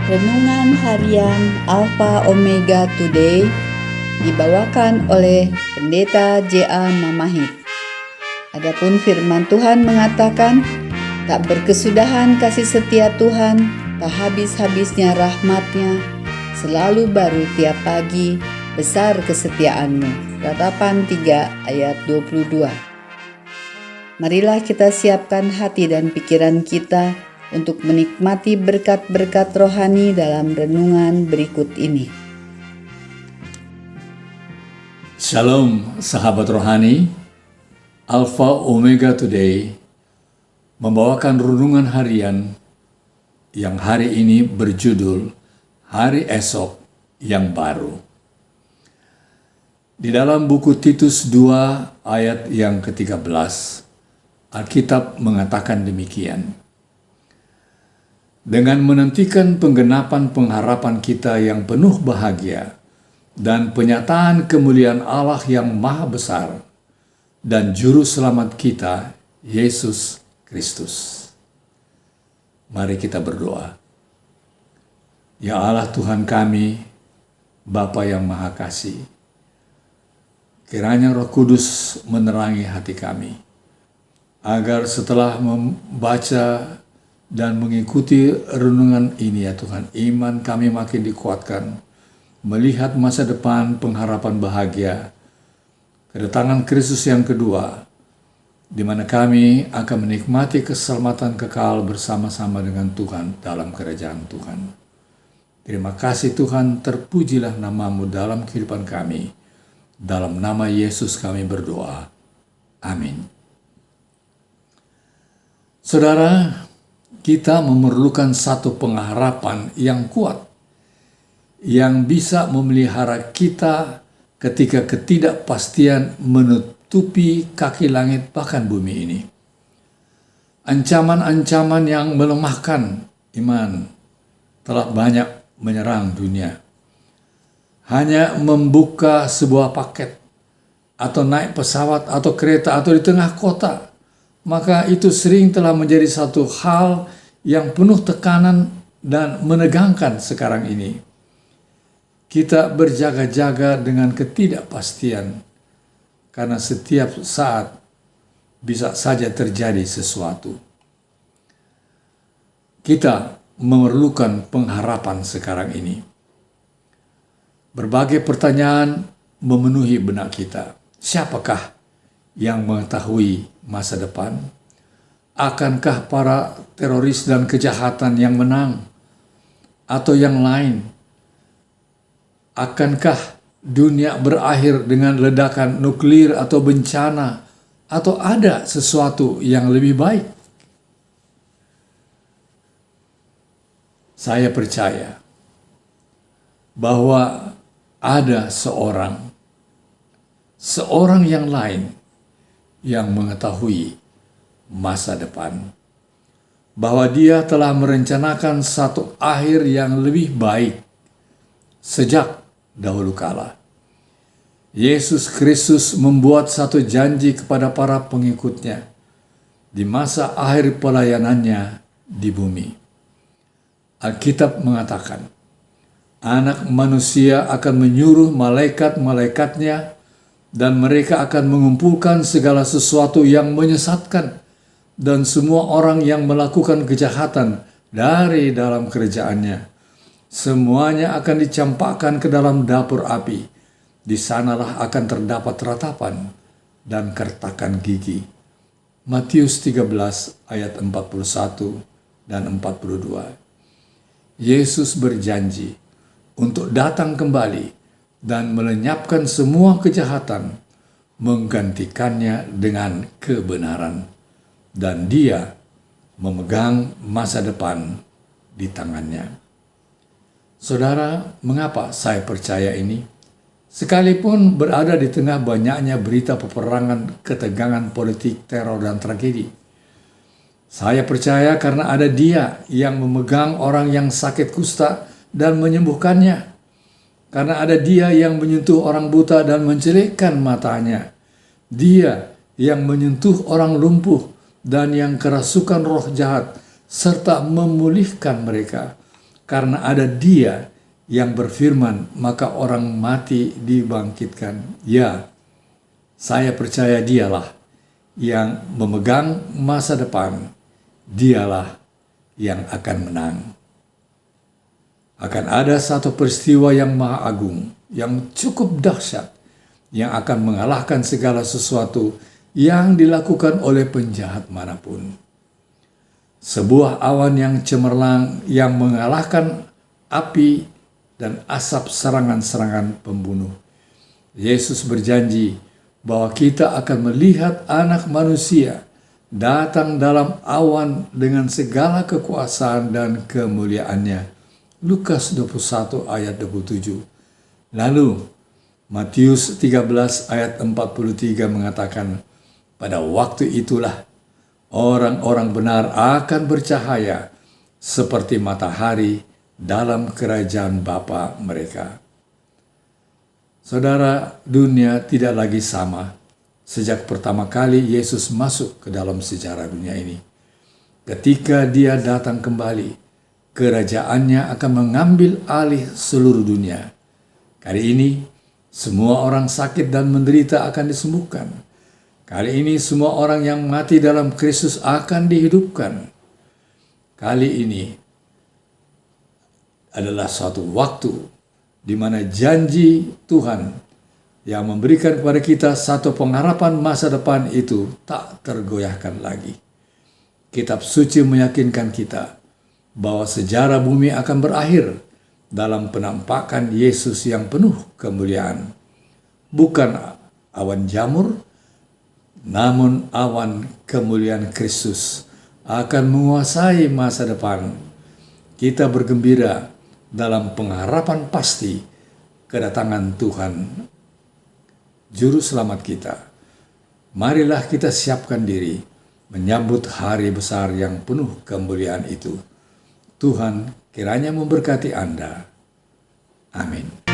Renungan Harian Alpha Omega Today dibawakan oleh Pendeta J.A. Mamahit. Adapun firman Tuhan mengatakan, tak berkesudahan kasih setia Tuhan, tak habis-habisnya rahmat-Nya, selalu baru tiap pagi, besar kesetiaan-Mu. Ratapan 3 ayat 22. Marilah kita siapkan hati dan pikiran kita untuk menikmati berkat-berkat rohani dalam renungan berikut ini. Shalom sahabat rohani, Alpha Omega Today membawakan renungan harian yang hari ini berjudul Hari Esok yang Baru. Di dalam buku Titus 2 ayat yang ke-13, Alkitab mengatakan demikian. Dengan menantikan penggenapan pengharapan kita yang penuh bahagia dan penyataan kemuliaan Allah yang maha besar dan juru selamat kita, Yesus Kristus. Mari kita berdoa. Ya Allah Tuhan kami, Bapa yang maha kasih, kiranya Roh Kudus menerangi hati kami, agar setelah membaca dan mengikuti renungan ini ya Tuhan, iman kami makin dikuatkan, melihat masa depan pengharapan bahagia, kedatangan Kristus yang kedua, di mana kami akan menikmati keselamatan kekal bersama-sama dengan Tuhan dalam kerajaan Tuhan. Terima kasih Tuhan, terpujilah nama-Mu dalam kehidupan kami. Dalam nama Yesus kami berdoa. Amin. Saudara, kita memerlukan satu pengharapan yang kuat, yang bisa memelihara kita ketika ketidakpastian menutupi kaki langit bahkan bumi ini. Ancaman-ancaman yang melemahkan iman telah banyak menyerang dunia. Hanya membuka sebuah paket, atau naik pesawat atau kereta atau di tengah kota, maka itu sering telah menjadi satu hal yang penuh tekanan dan menegangkan sekarang ini. Kita berjaga-jaga dengan ketidakpastian, karena setiap saat bisa saja terjadi sesuatu. Kita memerlukan pengharapan sekarang ini. Berbagai pertanyaan memenuhi benak kita. Siapakah yang mengetahui masa depan? Akankah para teroris dan kejahatan yang menang? Atau yang lain? Akankah dunia berakhir dengan ledakan nuklir atau bencana? Atau ada sesuatu yang lebih baik? Saya percaya bahwa ada seorang yang lain yang mengetahui masa depan, bahwa Dia telah merencanakan satu akhir yang lebih baik sejak dahulu kala. Yesus Kristus membuat satu janji kepada para pengikutnya di masa akhir pelayanannya di bumi. Alkitab mengatakan, Anak manusia akan menyuruh malaikat-malaikatnya, dan mereka akan mengumpulkan segala sesuatu yang menyesatkan dan semua orang yang melakukan kejahatan dari dalam kerjaannya. Semuanya akan dicampakkan ke dalam dapur api. Di sanalah akan terdapat ratapan dan kertakan gigi. Matius 13 ayat 41 dan 42. Yesus berjanji untuk datang kembali dan melenyapkan semua kejahatan, menggantikannya dengan kebenaran, dan Dia memegang masa depan di tangannya. Saudara, mengapa saya percaya ini? Sekalipun berada di tengah banyaknya berita peperangan, ketegangan politik, teror, dan tragedi, saya percaya karena ada Dia yang memegang orang yang sakit kusta dan menyembuhkannya. Karena ada Dia yang menyentuh orang buta dan mencelikkan matanya. Dia yang menyentuh orang lumpuh dan yang kerasukan roh jahat serta memulihkan mereka. karena ada Dia yang berfirman, maka orang mati dibangkitkan. Ya, saya percaya Dialah yang memegang masa depan. Dialah yang akan menang. Akan ada satu peristiwa yang maha agung, yang cukup dahsyat, yang akan mengalahkan segala sesuatu yang dilakukan oleh penjahat manapun. Sebuah awan yang cemerlang yang mengalahkan api dan asap serangan-serangan pembunuh. Yesus berjanji bahwa kita akan melihat Anak Manusia datang dalam awan dengan segala kekuasaan dan kemuliaannya. Lukas 21 ayat 27. Lalu Matius 13 ayat 43 mengatakan, pada waktu itulah orang-orang benar akan bercahaya seperti matahari dalam kerajaan Bapa mereka. Saudara, dunia tidak lagi sama sejak pertama kali Yesus masuk ke dalam sejarah dunia ini. Ketika Dia datang kembali, kerajaannya akan mengambil alih seluruh dunia. Kali ini, semua orang sakit dan menderita akan disembuhkan. Kali ini, semua orang yang mati dalam Kristus akan dihidupkan. Kali ini adalah suatu waktu di mana janji Tuhan yang memberikan kepada kita satu pengharapan masa depan itu tak tergoyahkan lagi. Kitab suci meyakinkan kita bahwa sejarah bumi akan berakhir dalam penampakan Yesus yang penuh kemuliaan. Bukan awan jamur, namun awan kemuliaan Kristus akan menguasai masa depan. Kita bergembira dalam pengharapan pasti kedatangan Tuhan, Juru Selamat kita. Marilah kita siapkan diri menyambut hari besar yang penuh kemuliaan itu. Tuhan kiranya memberkati Anda. Amin.